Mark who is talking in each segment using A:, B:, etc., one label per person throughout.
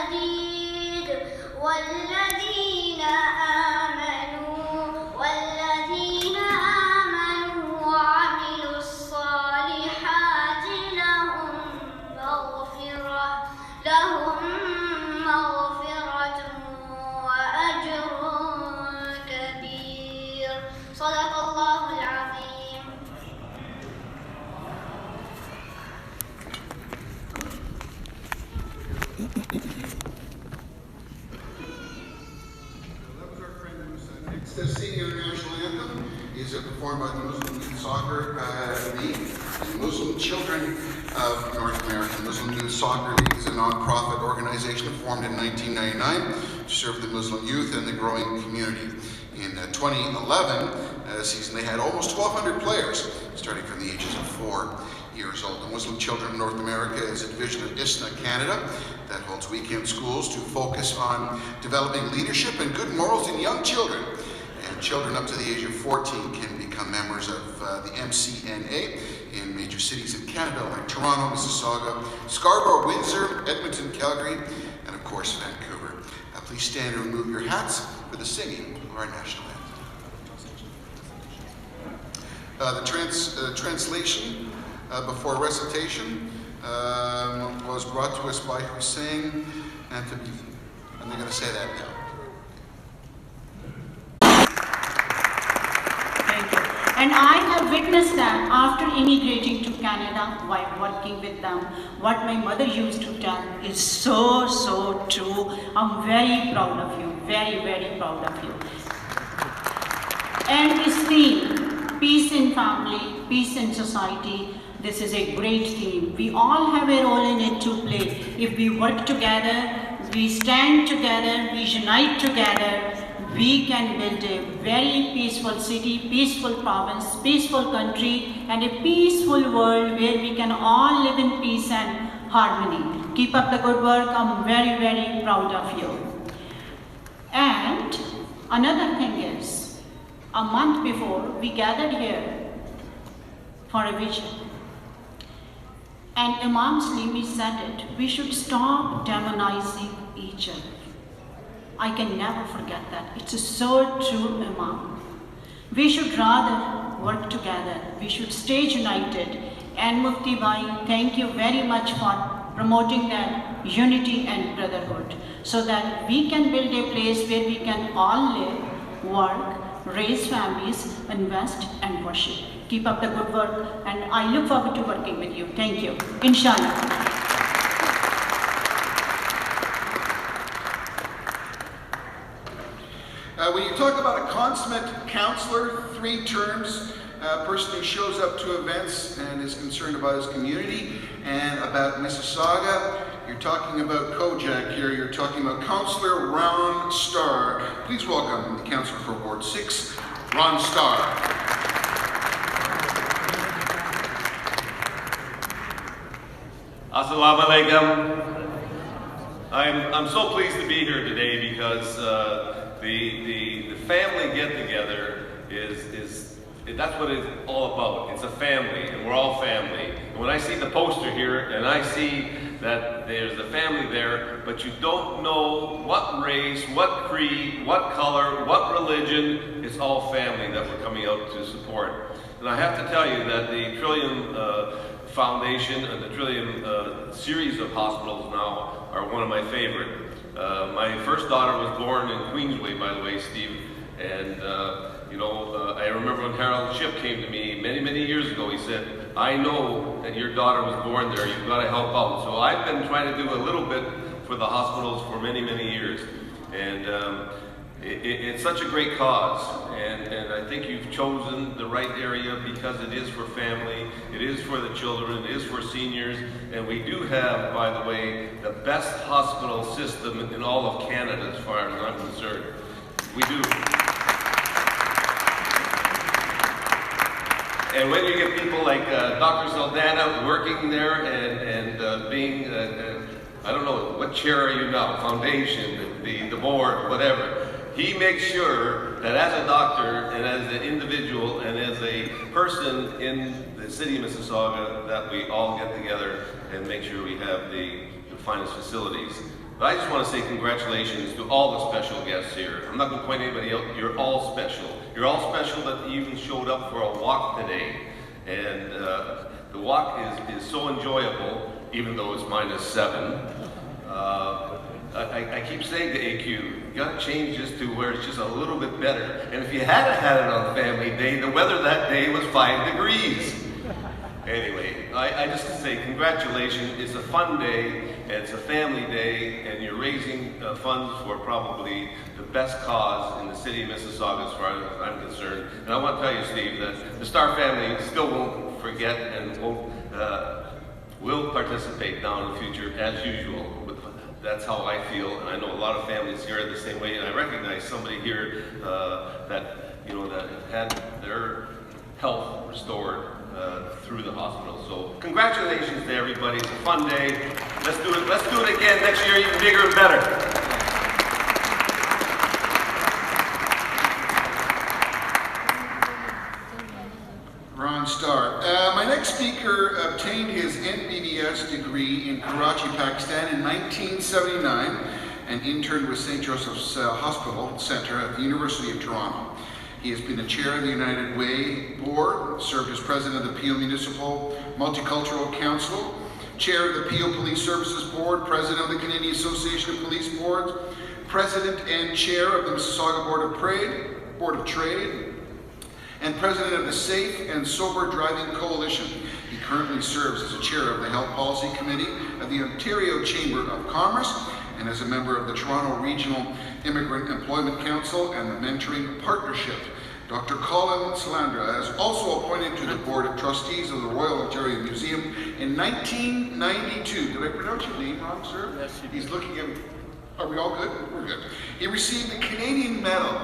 A: شديد والذين آمنوا وعملوا الصالحات لهم مغفرة وأجر كبير. صدق الله العظيم.
B: The senior national anthem is performed by the Muslim Youth Soccer League, the Muslim Children of North America. The Muslim Youth Soccer League is a non-profit organization formed in 1999 to serve the Muslim youth and the growing community. In 2011 season, they had almost 1,200 players, starting from the ages of 4 years old. The Muslim Children of North America is a division of ISNA Canada that holds weekend schools to focus on developing leadership and good morals in young children. And children up to the age of 14 can become members of the MCNA in major cities in Canada like Toronto, Mississauga, Scarborough, Windsor, Edmonton, Calgary, and of course Vancouver. Please stand and remove your hats for the singing of our national anthem. The translation before recitation was brought to us by Hussein and they're going to say that now.
C: And I have witnessed that after immigrating to Canada while working with them, what my mother used to tell is so true. I'm very proud of you, very proud of you. And this theme, peace in family, peace in society, this is a great theme. We all have a role in it to play. If we work together, we stand together, we unite together, we can build a very peaceful city, peaceful province, peaceful country, and a peaceful world where we can all live in peace and harmony. Keep up the good work. I'm very proud of you. And another thing is, a month before, we gathered here for a vision. And Imam Slimi said it, we should stop demonizing each other. I can never forget that. It's so true, Imam. We should rather work together. We should stay united. And Mufti Bhai, thank you very much for promoting that unity and brotherhood so that we can build a place where we can all live, work, raise families, invest and worship. Keep up the good work and I look forward to working with you. Thank you. Inshallah.
B: When you talk about a consummate counselor, 3 terms, a person who shows up to events and is concerned about his community and about Mississauga, you're talking about Kojak here, you're talking about Councillor Ron Starr. Please welcome the Councillor for Ward 6, Ron Starr.
D: Assalamu alaikum. I'm so pleased to be here today because the family get-together is that's what it's all about. It's a family, and we're all family. And when I see the poster here, and I see that there's a family there, but you don't know what race, what creed, what color, what religion, it's all family that we're coming out to support. And I have to tell you that the Trillium Foundation and the Trillium series of hospitals now are one of my favorite. My first daughter was born in Queensway, by the way, Steve, and I remember when Harold Shipp came to me many years ago, he said, I know that your daughter was born there, you've got to help out. So I've been trying to do a little bit for the hospitals for many years, and it's such a great cause, and I think you've chosen the right area because it is for family, it is for the children, it is for seniors, and we do have, by the way, the best hospital system in all of Canada as far as I'm concerned. We do. And when you get people like Dr. Saldana working there and being, I don't know, what chair are you now? Foundation, the board, whatever. He makes sure that as a doctor and as an individual and as a person in the city of Mississauga that we all get together and make sure we have the finest facilities. But I just want to say congratulations to all the special guests here. I'm not going to point anybody out. You're all special. You're all special that you even showed up for a walk today. And the walk is so enjoyable, even though it's -7. I keep saying to AQ, you got to change this to where it's just a little bit better. And if you hadn't had it on Family Day, the weather that day was 5 degrees. Anyway, I just say congratulations. It's a fun day, and it's a family day, and you're raising funds for probably the best cause in the city of Mississauga as far as I'm concerned. And I want to tell you, Steve, that the Star family still won't forget and will participate now in the future as usual. That's how I feel, and I know a lot of families here are the same way, and I recognize somebody here that had their health restored through the hospital. So congratulations to everybody. It's a fun day. Let's do it. Let's do it again next year, even bigger and better.
B: Ron Starr. My next speaker obtained his NBBS degree in Karachi, Pakistan in 1979 and interned with St. Joseph's Hospital Center at the University of Toronto. He has been a chair of the United Way Board, served as president of the Peel Municipal Multicultural Council, chair of the Peel Police Services Board, president of the Canadian Association of Police Boards, president and chair of the Mississauga Board of Trade, and president of the Safe and Sober Driving Coalition. He currently serves as a chair of the Health Policy Committee of the Ontario Chamber of Commerce and as a member of the Toronto Regional Immigrant Employment Council and the Mentoring Partnership. Dr. Colin Salandra is also appointed to the Board of Trustees of the Royal Ontario Museum in 1992. Did I pronounce your name wrong, sir?
E: Yes, you did.
B: He's looking at, are we all good? We're good. He received the Canadian Medal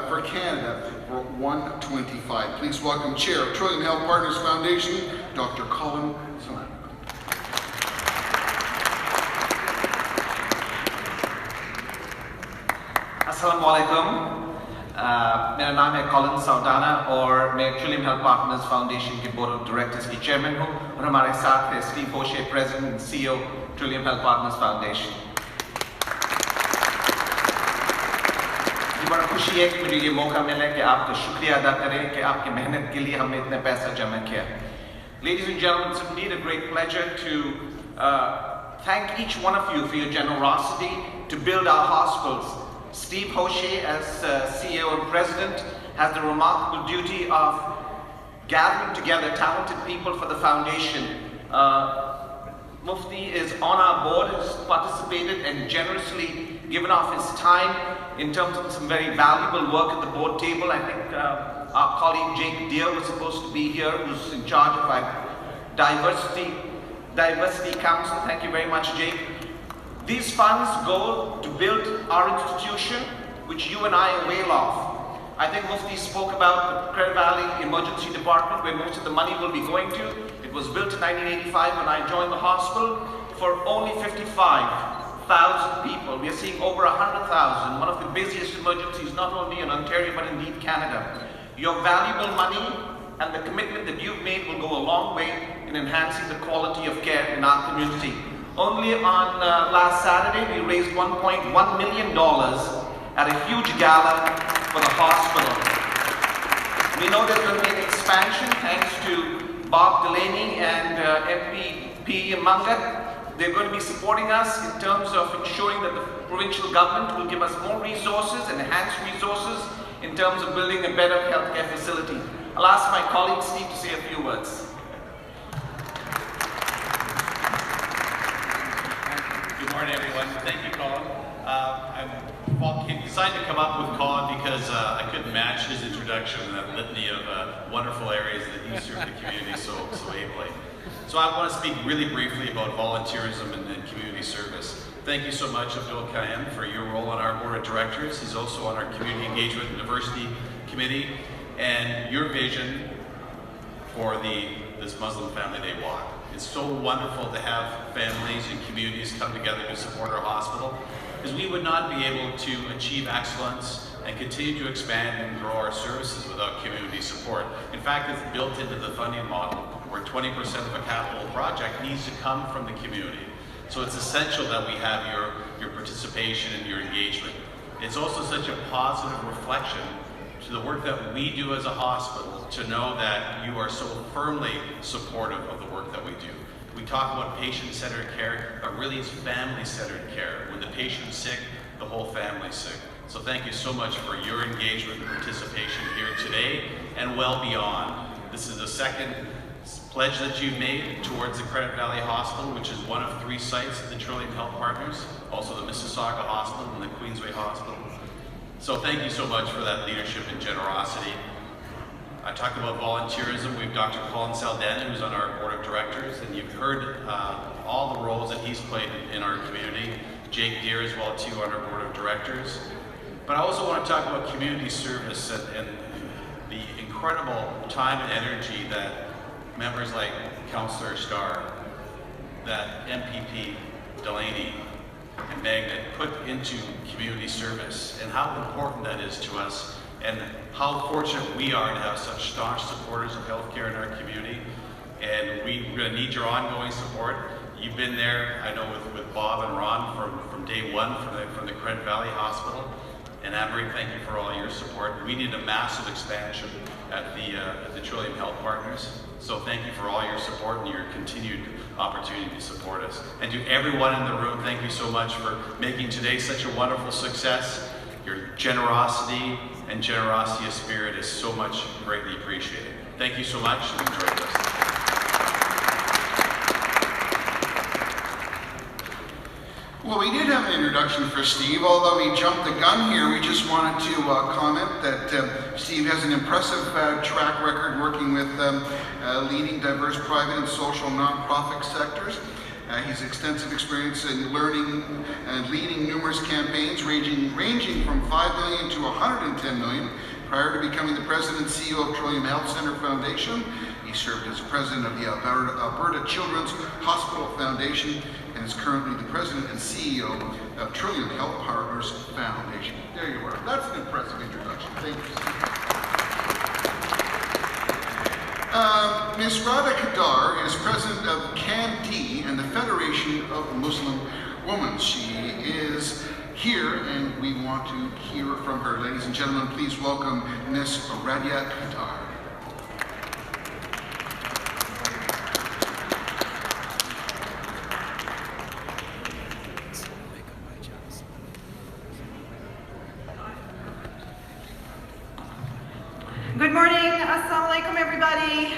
B: for Canada for 125. Please welcome Chair of Trillium Health Partners Foundation, Dr. Colin Salandra.
E: अस्सलामुअलैकुम मेरा नाम है Colin साउदाना और मैं Trillium Health Partners Foundation के board of directors की chairman हूँ और हमारे साथ है स्टीव होशे president and CEO Trillium Health Partners Foundation. बड़ा खुशी है कि मुझे ये मौका मिला कि आपका शुक्रिया अदा करें कि आपकी मेहनत के लिए हमने इतना पैसा जमा किया। Ladies and gentlemen, it's indeed a great pleasure to thank each one of you for your generosity to build our hospitals. Steve Hoche, as CEO and President, has the remarkable duty of gathering together talented people for the foundation. Mufti is on our board, has participated and generously given off his time in terms of some very valuable work at the board table. I think our colleague Jake Deere was supposed to be here, who's in charge of our diversity council. Thank you very much, Jake. These funds go to build our institution, which you and I avail of. I think Mufti spoke about the Credit Valley Emergency Department, where most of the money will be going to. It was built in 1985 when I joined the hospital for only 55,000 people. We are seeing over 100,000, one of the busiest emergencies, not only in Ontario, but indeed Canada. Your valuable money and the commitment that you've made will go a long way in enhancing the quality of care in our community. Only on last Saturday, we raised $1.1 million at a huge gala for the hospital. We know there's going to be an expansion thanks to Bob Delaney and MPP Mangat. They're going to be supporting us in terms of ensuring that the provincial government will give us more resources, enhanced resources, in terms of building a better healthcare facility. I'll ask my colleague Steve to say a few words.
F: Good morning, everyone. Thank you, Colin. I decided to come up with Colin because I couldn't match his introduction and that litany of wonderful areas that he served the community so ably. So I want to speak really briefly about volunteerism and community service. Thank you so much, Abdul Kayan, for your role on our board of directors. He's also on our community engagement and diversity committee, and your vision for this Muslim Family Day walk. It's so wonderful to have families and communities come together to support our hospital, because we would not be able to achieve excellence and continue to expand and grow our services without community support. In fact, it's built into the funding model where 20% of a capital project needs to come from the community. So it's essential that we have your participation and your engagement. It's also such a positive reflection to the work that we do as a hospital, to know that you are so firmly supportive of the work that we do. We talk about patient-centered care, but really it's family-centered care. When the patient's sick, the whole family's sick. So thank you so much for your engagement and participation here today and well beyond. This is the second pledge that you've made towards the Credit Valley Hospital, which is one of 3 sites of the Trillium Health Partners, also the Mississauga Hospital and the Queensway Hospital. So thank you so much for that leadership and generosity. I talked about volunteerism. We have Dr. Colin Salden, who's on our board of directors, and you've heard all the roles that he's played in our community. Jake Deere as well too on our board of directors. But I also want to talk about community service and the incredible time and energy that members like Councillor Starr, that MPP Delaney and Magnet put into community service, and how important that is to us, and how fortunate we are to have such staunch supporters of healthcare in our community. And we're going to need your ongoing support. You've been there, I know, with Bob and Ron from day one from the Credit Valley Hospital. And Anne-Marie, thank you for all your support. We need a massive expansion at the Trillium Health Partners. So thank you for all your support and your continued opportunity to support us. And to everyone in the room, thank you so much for making today such a wonderful success. Your generosity and generosity of spirit is so much greatly appreciated. Thank you so much, and enjoy the rest of the day.
B: Well, we did have an introduction for Steve, although he jumped the gun here. We just wanted to comment that Steve has an impressive track record working with leading diverse private and social nonprofit sectors. He's extensive experience in learning and leading numerous campaigns ranging from $5 million to $110 million. Prior to becoming the president and CEO of Trillium Health Center Foundation, he served as president of the Alberta Children's Hospital Foundation and is currently the president and CEO of Trillium Health Partners Foundation. There you are. That's an impressive introduction. Thank you, Steve. Ms. Radha Kadar is president of CAMD and the Federation of Muslim Women. She is here and we want to hear from her. Ladies and gentlemen, please welcome Ms. Radha Kadar.
G: Good morning, assalamu alaikum everybody.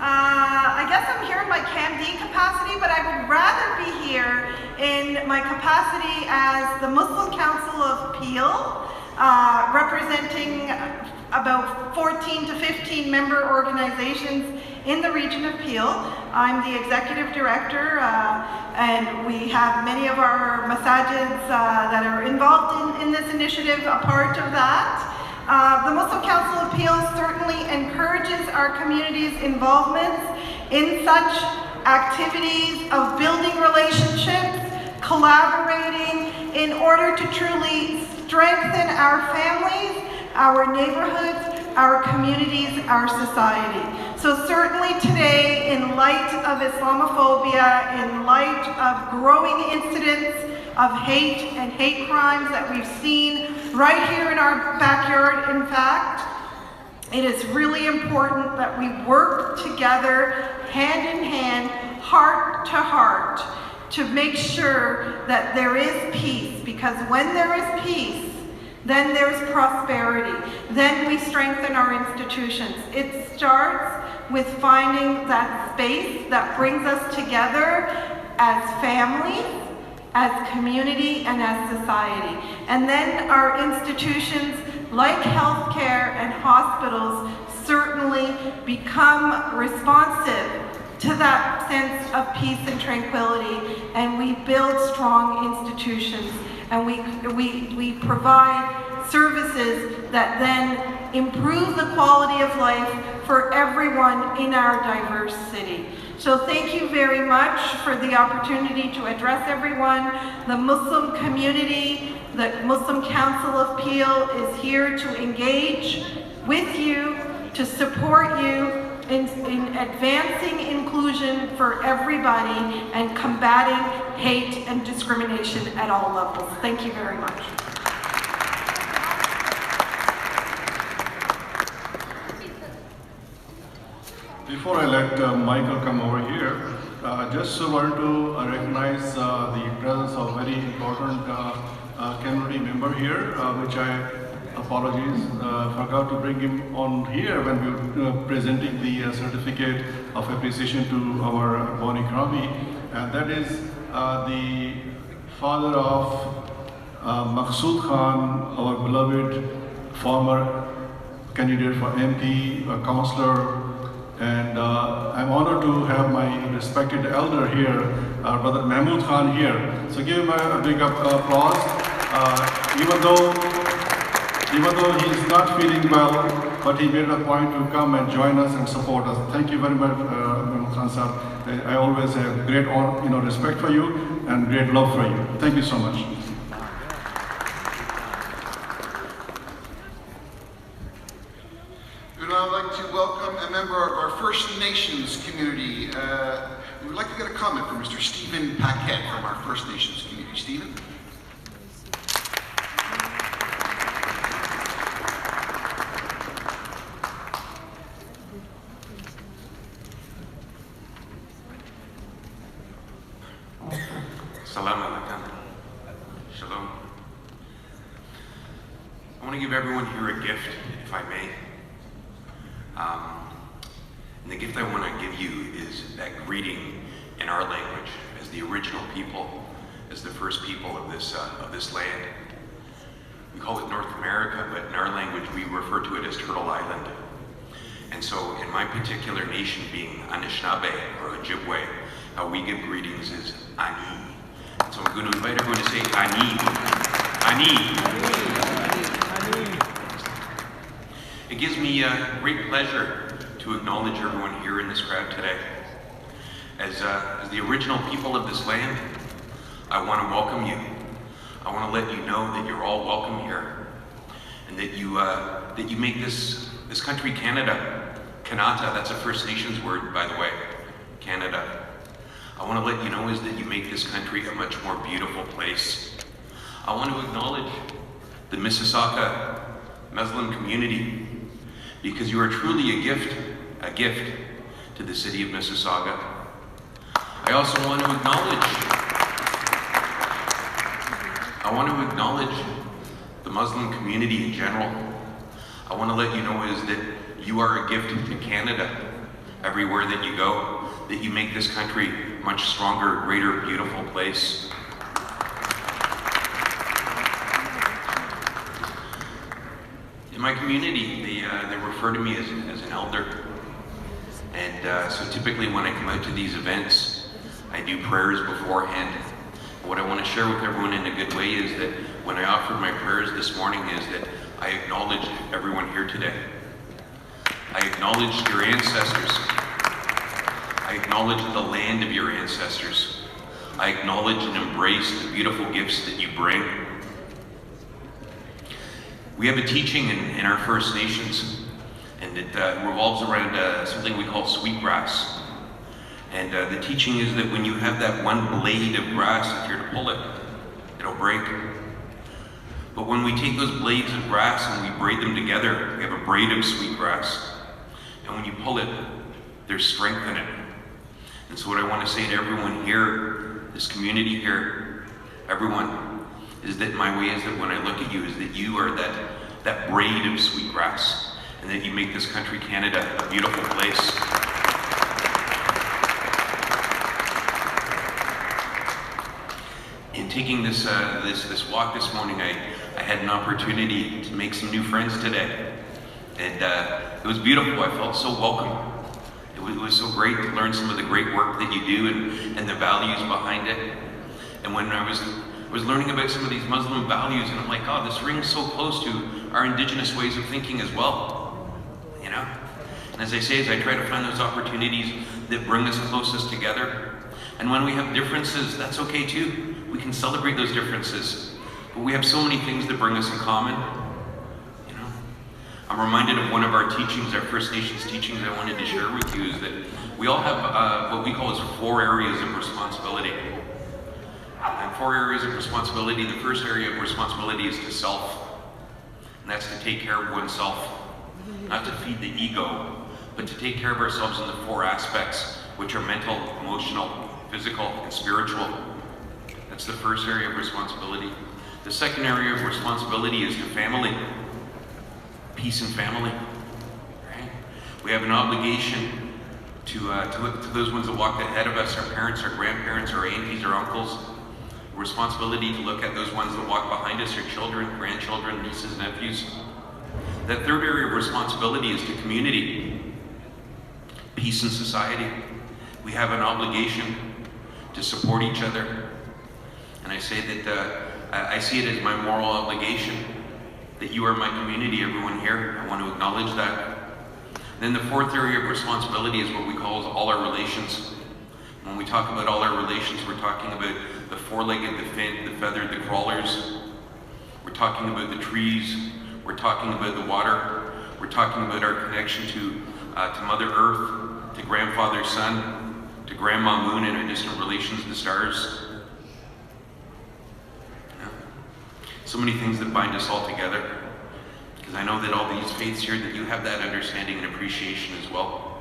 G: I guess I'm here in my CAMD capacity, but I would rather be here in my capacity as the Muslim Council of Peel, representing about 14 to 15 member organizations in the region of Peel. I'm the executive director, and we have many of our masajids that are involved in this initiative, a part of that. The Muslim Council of Peel certainly encourages our community's involvement in such activities of building relationships, collaborating in order to truly strengthen our families, our neighborhoods, our communities, our society. So certainly today, in light of Islamophobia, in light of growing incidents of hate and hate crimes that we've seen right here in our backyard, in fact, it is really important that we work together, hand in hand, heart to heart, to make sure that there is peace, because when there is peace, then there's prosperity. Then we strengthen our institutions. It starts with finding that space that brings us together as families, as community, and as society. And then our institutions, like healthcare and hospitals, certainly become responsive to that sense of peace and tranquility, and we build strong institutions, and we provide services that then improve the quality of life for everyone in our diverse city. So thank you very much for the opportunity to address everyone. The Muslim community, the Muslim Council of Peel is here to engage with you, to support you, in advancing inclusion for everybody and combating hate and discrimination at all levels. Thank you very much.
H: Before I let Michael come over here, just wanted to recognize the presence of very important community member here, which I forgot to bring him on here when we were presenting the certificate of appreciation to our Boni Krami, and that is the father of Maqsood Khan, our beloved former candidate for MP, a councillor. And I'm honored to have my respected elder here, Brother Mahmood Khan here. So give him a big applause. Even though he's not feeling well, but he made a point to come and join us and support us. Thank you very much, Mahmood Khan sir. I always have great respect for you and great love for you. Thank you so much.
B: I'd like to welcome a member of our First Nations community. We would like to get a comment from Mr. Stephen Paquette from our First Nations community. Stephen?
I: Salam alaikum. Shalom. I want to give everyone here a gift, if I may. And the gift I want to give you is that greeting in our language, as the original people, as the first people of this land. We call it North America, but in our language we refer to it as Turtle Island. And so in my particular nation, being Anishinaabe or Ojibwe, how we give greetings is Ani. So I'm going to invite everyone to say Ani. Ani. It gives me great pleasure to acknowledge everyone here in this crowd today. As the original people of this land, I want to welcome you. I want to let you know that you're all welcome here, and that you make this country Canada. Kanata, that's a First Nations word, by the way, Canada. I want to let you know is that you make this country a much more beautiful place. I want to acknowledge the Mississauga Muslim community, because you are truly a gift to the city of Mississauga. I also want to acknowledge the Muslim community in general. I want to let you know is that you are a gift to Canada everywhere that you go, that you make this country a much stronger, greater, beautiful place. In my community, they refer to me as an elder. And so typically when I come out to these events, I do prayers beforehand. What I want to share with everyone in a good way is that when I offered my prayers this morning is that I acknowledged everyone here today. I acknowledged your ancestors. I acknowledge the land of your ancestors. I acknowledge and embrace the beautiful gifts that you bring. We have a teaching in our First Nations, and it revolves around something we call sweetgrass. And the teaching is that when you have that one blade of grass, if you're to pull it, it'll break. But when we take those blades of grass and we braid them together, we have a braid of sweetgrass. And when you pull it, there's strength in it. And so what I want to say to everyone here, this community here, everyone, is that my way is that when I look at you is that you are that braid of sweetgrass, and that you make this country, Canada, a beautiful place. In taking this walk this morning, I had an opportunity to make some new friends today, and it was beautiful. I felt so welcome. It was so great to learn some of the great work that you do and the values behind it. And when I was learning about some of these Muslim values, and I'm like, oh, this rings so close to our indigenous ways of thinking as well, you know? And as I say, as I try to find those opportunities that bring us closest together. And when we have differences, that's okay too. We can celebrate those differences. But we have so many things that bring us in common, you know? I'm reminded of one of our teachings, our First Nations teachings I wanted to share with you, is that we all have what we call as 4 areas of responsibility. And 4 areas of responsibility. The first area of responsibility is to self, and that's to take care of oneself, not to feed the ego, but to take care of ourselves in the 4 aspects, which are mental, emotional, physical, and spiritual. That's the first area of responsibility. The second area of responsibility is to family. Peace and family. Right? We have an obligation to look to those ones that walked ahead of us, our parents, our grandparents, our aunties, our uncles. A responsibility to look at those ones that walk behind us, our children, grandchildren, nieces, nephews. That third area of responsibility is to community. Peace in society. We have an obligation to support each other. And I say that I see it as my moral obligation that you are my community, everyone here. I want to acknowledge that. Then the fourth area of responsibility is what we call all our relations. When we talk about all our relations, we're talking about the 4-legged, the finned, the feathered, the crawlers. We're talking about the trees. We're talking about the water. We're talking about our connection to Mother Earth, to Grandfather Sun, to Grandma Moon, and our distant relations, the stars. So many things that bind us all together, because I know that all these faiths here, that you have that understanding and appreciation as well.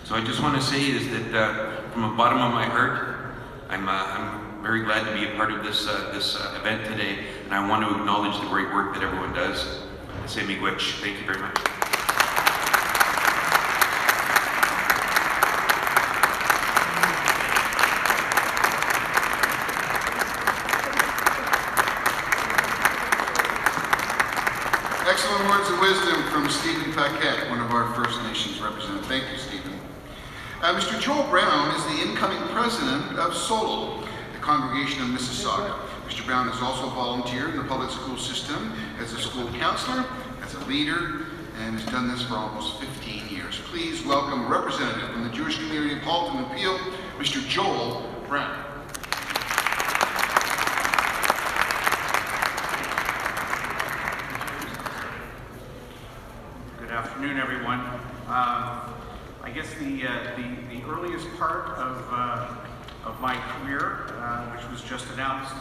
I: So I just want to say is that from the bottom of my heart, I'm very glad to be a part of this event today, and I want to acknowledge the great work that everyone does. I say miigwech. Thank you very much.
B: Excellent words of wisdom from Stephen Paquette, one of our First Nations representatives. Thank you, Stephen. Mr. Joel Brown is the incoming president of Solo, the congregation of Mississauga. Mr. Brown has also volunteered in the public school system as a school counselor, as a leader, and has done this for almost 15 years. Please welcome a representative from the Jewish community of Halton and Peel, Mr. Joel Brown.
J: Good afternoon, everyone. I guess the earliest part of my career, which was just announced,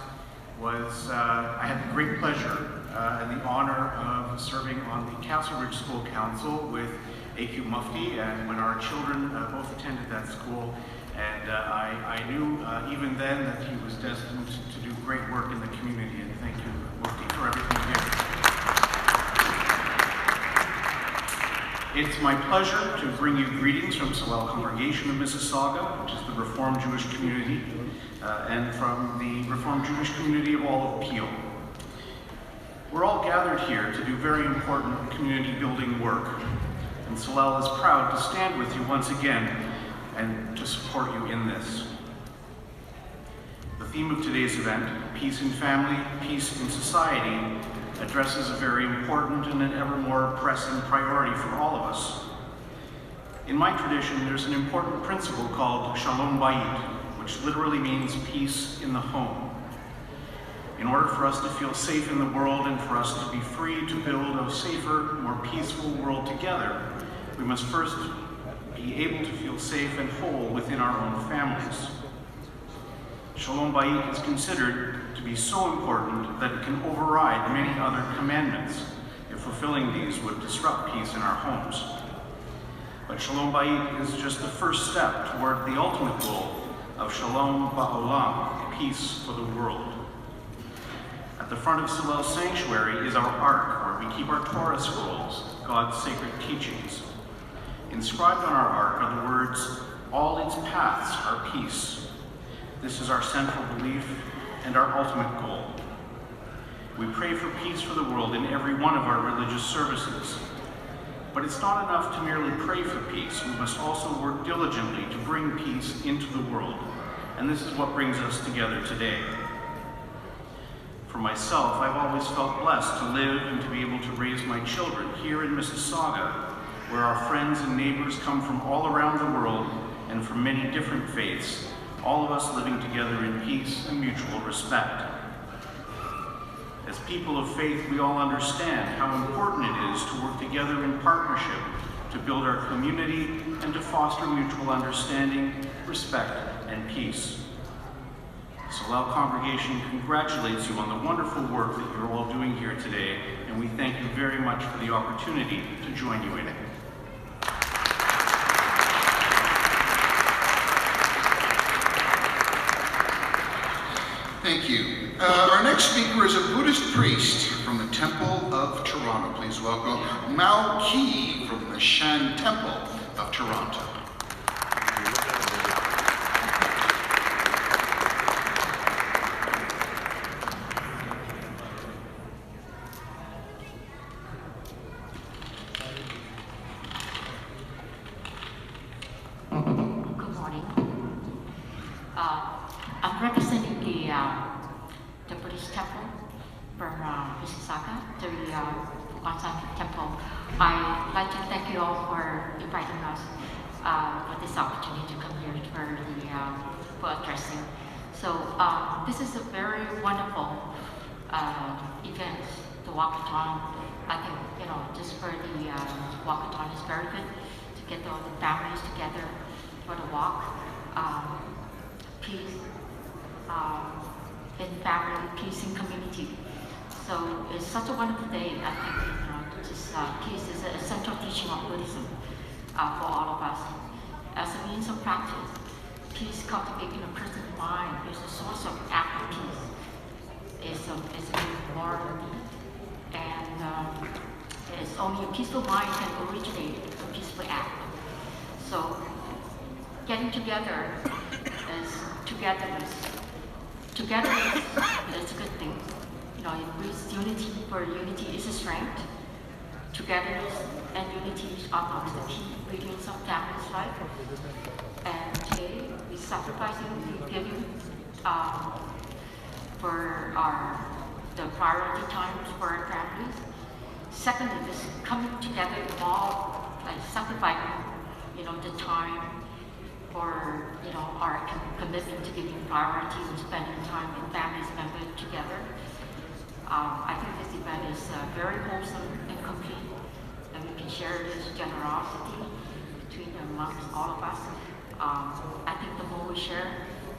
J: was I had the great pleasure and the honor of serving on the Castle Ridge School Council with A.Q. Mufti, and when our children both attended that school, and I knew even then that he was destined to do great work in the community, and thank you, Mufti, for everything you did. It's my pleasure to bring you greetings from Salel Congregation of Mississauga, which is the Reformed Jewish community, and from the Reformed Jewish community of all of Peel. We're all gathered here to do very important community building work, and Salel is proud to stand with you once again and to support you in this. The theme of today's event, Peace in Family, Peace in Society, addresses a very important and an ever more pressing priority for all of us. In my tradition, there's an important principle called Shalom Bayit, which literally means peace in the home. In order for us to feel safe in the world and for us to be free to build a safer, more peaceful world together, we must first be able to feel safe and whole within our own families. Shalom Bayit is considered to be so important that it can override many other commandments if fulfilling these would disrupt peace in our homes. But Shalom Bayit is just the first step toward the ultimate goal of Shalom Ba'olam, peace for the world. At the front of Salel Sanctuary is our ark, where we keep our Torah scrolls, God's sacred teachings. Inscribed on our ark are the words, "All its paths are peace." This is our central belief and our ultimate goal. We pray for peace for the world in every one of our religious services. But it's not enough to merely pray for peace. We must also work diligently to bring peace into the world. And this is what brings us together today. For myself, I've always felt blessed to live and to be able to raise my children here in Mississauga, where our friends and neighbors come from all around the world and from many different faiths, all of us living together in peace and mutual respect. As people of faith, we all understand how important it is to work together in partnership to build our community and to foster mutual understanding, respect, and peace. The Salal congregation congratulates you on the wonderful work that you're all doing here today, and we thank you very much for the opportunity to join you in it.
B: Thank you. Our next speaker is a Buddhist priest from the Temple of Toronto. Please welcome Mao Ki from the Shan Temple of Toronto.
K: Good morning. I'm representing the Buddhist temple from Mississauga, the Fukan Temple. I'd like to thank you all for inviting us for this opportunity to come here for addressing. So this is a very wonderful event, the walkathon. I think, just for the walkathon is very good to get all the families together for the walk. Peace in family, peace in community. So it's such a wonderful day. I think peace is a central teaching of Buddhism for all of us. As a means of practice, peace cultivating a person's mind is a source of active peace. It's a moral and it's only a peaceful mind can originate a peaceful act. So getting together is togetherness. Togetherness is a good thing. It brings unity, for unity is a strength. Togetherness and unity are amongst the key ingredients of family's life. And today, we're sacrificing, we're giving for the priority times for our families. Secondly, this coming together involved, like sacrificing, the time for, our commitment to giving priority and spending time with families members together. I think this event is very wholesome and complete, and we can share this generosity between amongst all of us. I think the more we share,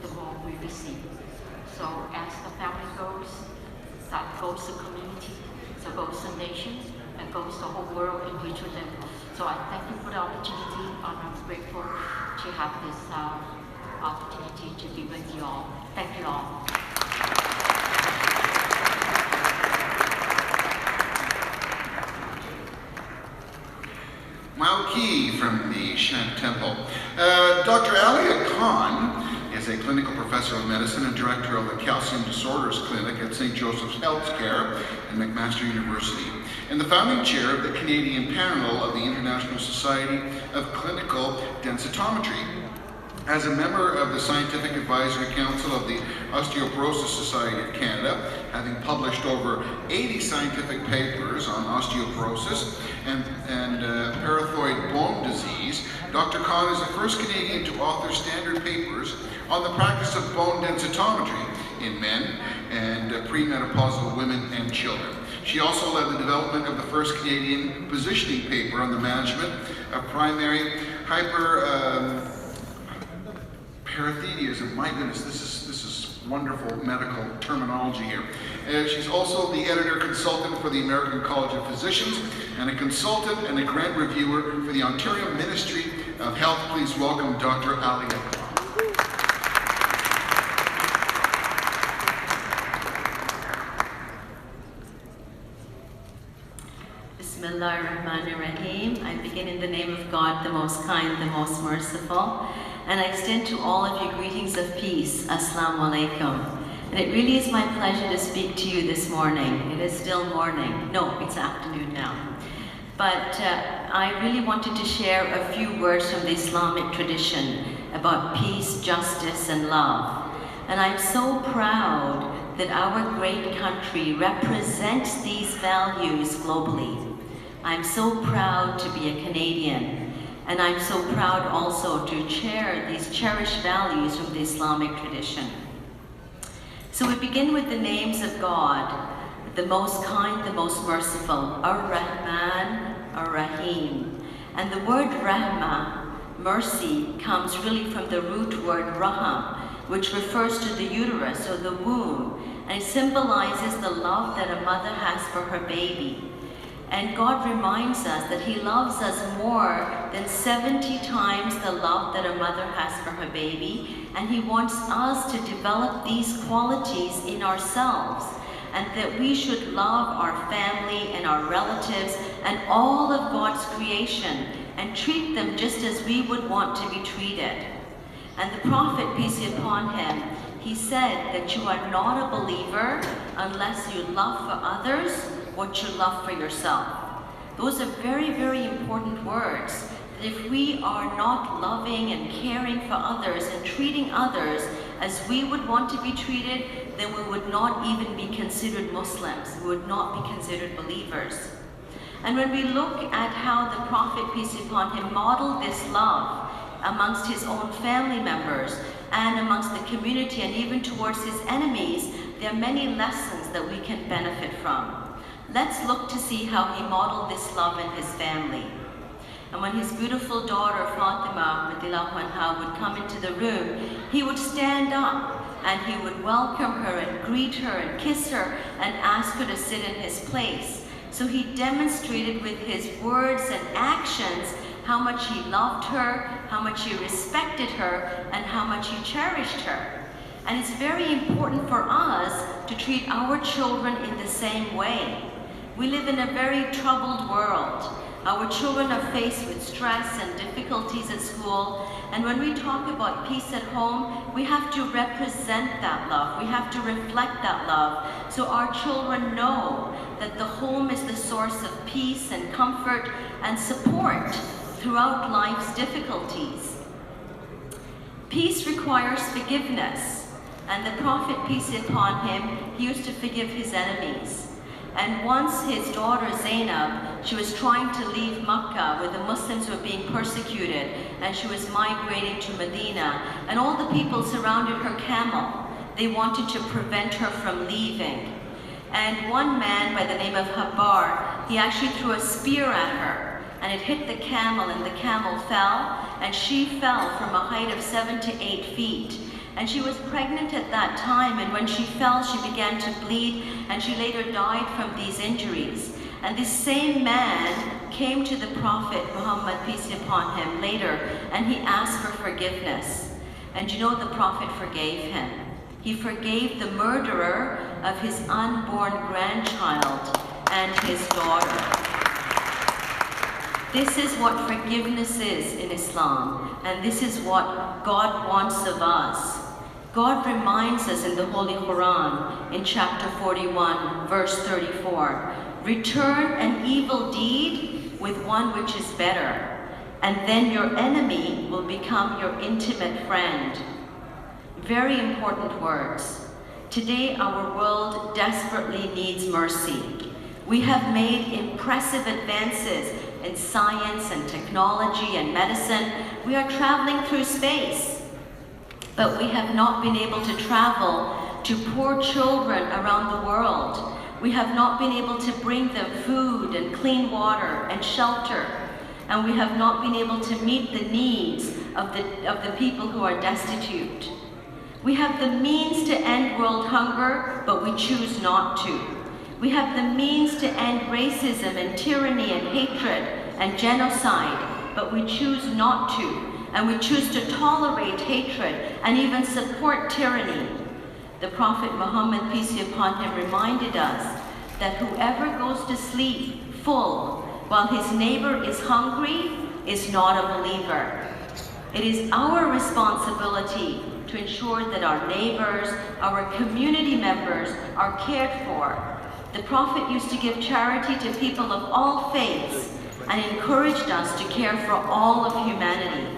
K: the more we receive. So as the family goes, that goes the community, so goes the nation, and goes the whole world in which we live. So I thank you for the opportunity, and I'm grateful to have this opportunity to be with you all. Thank you all.
B: Mao Ki from the Shan Temple. Dr. Alia Khan is a clinical professor of medicine and director of the Calcium Disorders Clinic at St. Joseph's Healthcare at McMaster University, and the founding chair of the Canadian panel of the International Society of Clinical Densitometry. As a member of the Scientific Advisory Council of the Osteoporosis Society of Canada, having published over 80 scientific papers on osteoporosis and parathoid bone disease, Dr. Khan is the first Canadian to author standard papers on the practice of bone densitometry in men and premenopausal women and children. She also led the development of the first Canadian positioning paper on the management of primary hyperparathyroidism. My goodness, this is wonderful medical terminology here. She's also the editor-consultant for the American College of Physicians and a consultant and a grant reviewer for the Ontario Ministry of Health. Please welcome Dr. Alia.
L: Bismillahirrahmanirrahim. I begin in the name of God, the most kind, the most merciful. And I extend to all of you greetings of peace. Assalamu alaikum. And it really is my pleasure to speak to you this morning. It is still morning. No, it's afternoon now. But I really wanted to share a few words from the Islamic tradition about peace, justice, and love. And I'm so proud that our great country represents these values globally. I'm so proud to be a Canadian. And I'm so proud also to share these cherished values from the Islamic tradition. So we begin with the names of God. the most kind, the most merciful, Ar-Rahman, Ar-Rahim. And the word Rahma, mercy, comes really from the root word Raham, which refers to the uterus or the womb, and it symbolizes the love that a mother has for her baby. And God reminds us that He loves us more than 70 times the love that a mother has for her baby, and He wants us to develop these qualities in ourselves, and that we should love our family and our relatives and all of God's creation and treat them just as we would want to be treated. And the prophet, peace be upon him, he said that you are not a believer unless you love for others what you love for yourself. Those are very, very important words. That if we are not loving and caring for others and treating others as we would want to be treated, then we would not even be considered Muslims. We would not be considered believers. And when we look at how the prophet, peace be upon him, modeled this love amongst his own family members and amongst the community and even towards his enemies, there are many lessons that we can benefit from. Let's look to see how he modeled this love in his family. And when his beautiful daughter Fatima radiallahu anha would come into the room, he would stand up and he would welcome her and greet her and kiss her and ask her to sit in his place. So he demonstrated with his words and actions how much he loved her, how much he respected her, and how much he cherished her. And it's very important for us to treat our children in the same way. We live in a very troubled world. Our children are faced with stress and difficulties at school, and when we talk about peace at home, we have to represent that love. We have to reflect that love so our children know that the home is the source of peace and comfort and support throughout life's difficulties. Peace requires forgiveness, and the prophet, peace be upon him, he used to forgive his enemies. And once his daughter Zainab, she was trying to leave Makkah where the Muslims were being persecuted, and she was migrating to Medina, and all the people surrounded her camel. They wanted to prevent her from leaving. And one man by the name of Habbar, he actually threw a spear at her, and it hit the camel, and the camel fell, and she fell from a height of 7 to 8 feet. And she was pregnant at that time, and when she fell, she began to bleed, and she later died from these injuries. And this same man came to the Prophet Muhammad, peace be upon him, later, and he asked for forgiveness. And you know, the Prophet forgave him. He forgave the murderer of his unborn grandchild and his daughter. This is what forgiveness is in Islam, and this is what God wants of us. God reminds us in the Holy Quran, in chapter 41, verse 34, return an evil deed with one which is better, and then your enemy will become your intimate friend. Very important words. Today, our world desperately needs mercy. We have made impressive advances in science and technology and medicine. We are traveling through space. But we have not been able to travel to poor children around the world. We have not been able to bring them food and clean water and shelter. And we have not been able to meet the needs of the people who are destitute. We have the means to end world hunger, but we choose not to. We have the means to end racism and tyranny and hatred and genocide, but we choose not to. And we choose to tolerate hatred and even support tyranny. The Prophet Muhammad, peace be upon him, reminded us that whoever goes to sleep full while his neighbor is hungry is not a believer. It is our responsibility to ensure that our neighbors, our community members are cared for. The Prophet used to give charity to people of all faiths and encouraged us to care for all of humanity.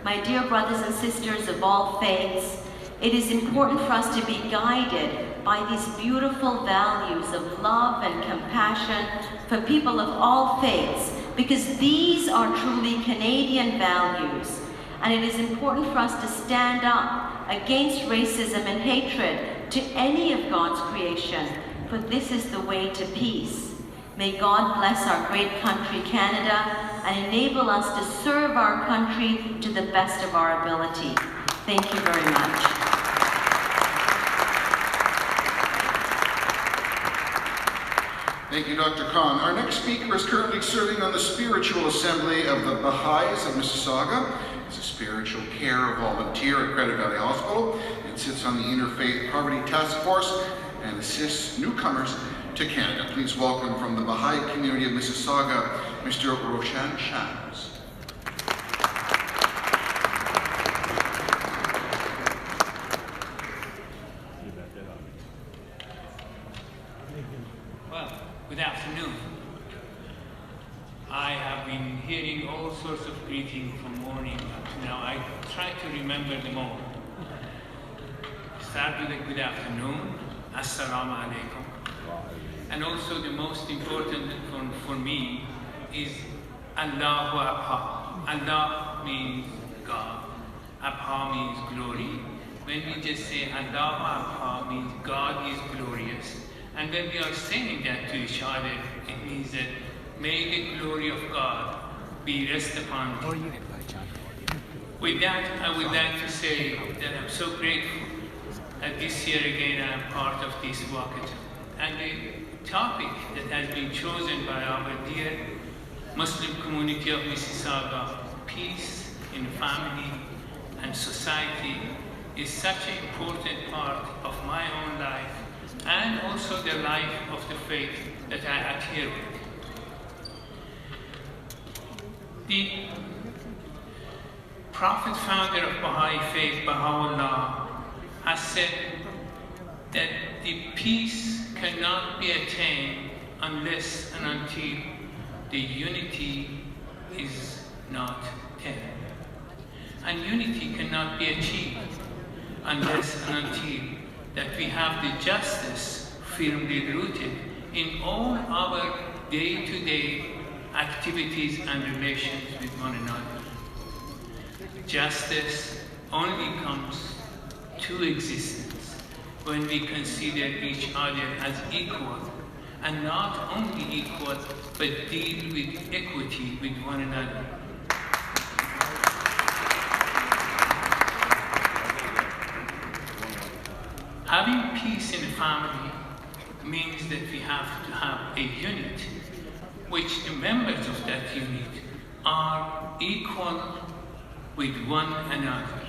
L: My dear brothers and sisters of all faiths, it is important for us to be guided by these beautiful values of love and compassion for people of all faiths, because these are truly Canadian values. And it is important for us to stand up against racism and hatred to any of God's creation, for this is the way to peace. May God bless our great country, Canada, and enable us to serve our country to the best of our ability. Thank you very much.
B: Thank you, Dr. Khan. Our next speaker is currently serving on the Spiritual Assembly of the Baha'is of Mississauga. He's a spiritual care volunteer at Credit Valley Hospital and sits on the Interfaith Poverty Task Force and assists newcomers to Canada. Please welcome from the Baha'i community of Mississauga, Mr. Roshan Shams.
M: Well, good afternoon. I have been hearing all sorts of greetings from morning up to now. I try to remember them all. Start with a good afternoon, Assalamu alaikum. And also the most important one for me is Allahu Abha. Allah means God. Abha means glory. When we just say Allahu Abha means God is glorious. And when we are saying that to each other, it means that may the glory of God be rest upon you. With that, I would like to say that I'm so grateful that this year again I am part of this walkathon. And the topic that has been chosen by our dear Muslim community of Mississauga, peace in family and society, is such an important part of my own life and also the life of the faith that I adhere with. The Prophet founder of Baha'i faith, Baha'u'llah, has said that the peace cannot be attained unless and until the unity is not there. And unity cannot be achieved unless and until that we have the justice firmly rooted in all our day-to-day activities and relations with one another. Justice only comes to existence when we consider each other as equal, and not only equal, but deal with equity with one another. Having peace in the family means that we have to have a unit, which the members of that unit are equal with one another,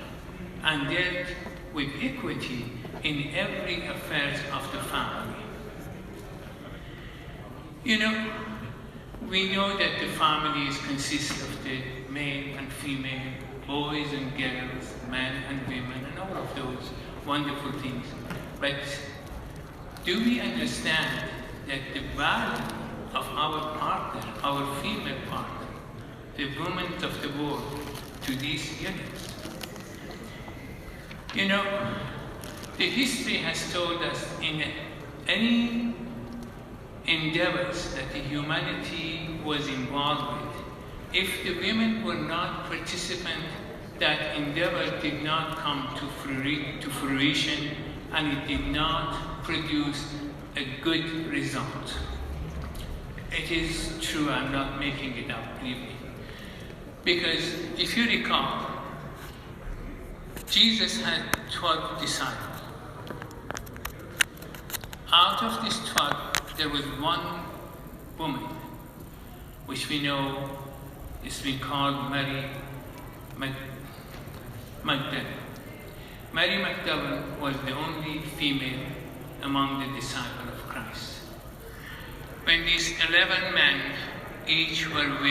M: and dealt with equity in every affairs of the family. You know, we know that the families consist of the male and female, boys and girls, men and women, and all of those wonderful things. But do we understand that the value of our partner, our female partner, the women of the world, to these units? You know, the history has told us in any endeavors that the humanity was involved with, if the women were not participants, that endeavor did not come to fruition, and it did not produce a good result. It is true, I'm not making it up, believe me. Because if you recall, Jesus had 12 disciples. Out of these 12, there was one woman, which we know is being called Mary Magdalene. Mary Magdalene was the only female among the disciples of Christ. When these 11 men, each were with